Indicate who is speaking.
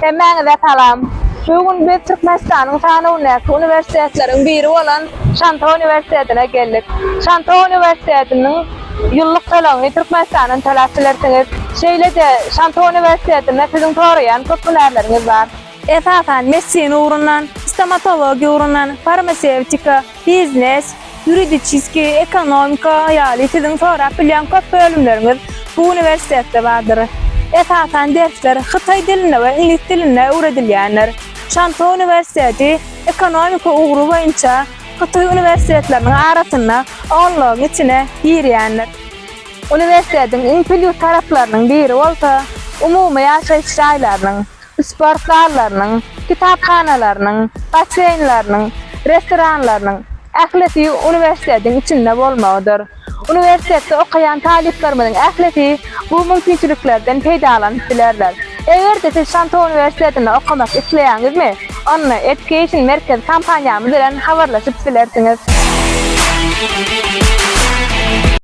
Speaker 1: Hemen salam. Bugün biz Türkmenistan'ın Tanavunaki üniversitetlerin biri olan Şanta Üniversiteti'ne geldik. Şanta Üniversiteti'nin yıllık talonu Türkmenistan'ın talassilersiniz. Şeýle de Şanta Üniversiteti'ne sizin torayan popülerleriniz var. Esasen mesleğin uğrundan, stomatologi uğrundan, farmasevtika, biznes, yuridiçiski, ekonomika hayali sizin sonra bilen köp bölümleriniz bu üniversitede vardır. Esasen dersler Xitay diline ve İngiliz diline öğretilýänler. Şanta Üniversiteti ekonomika uğru boýunça Xitay üniversitetlerinin arasynda onluğun içine girýänler. Üniversitetin iň plüs taraplarynyň biri bolsa, umumy ýaşaýyş şaýlarynyň, sport zallarının, kitapxanalarının, baseynlarının, restoranlarının ähleti üniversitetin içinde bolmagydyr. Üniversitede okuyan taliplerimizin ähleti bu mümkinçiliklerden peýdalanyp bilerler. Eger de siz Şanta Üniversitetinde okumak isleýäňizmi, onu Education Merkez kampaniýamyz bilen habarlaşyp bilersiňiz.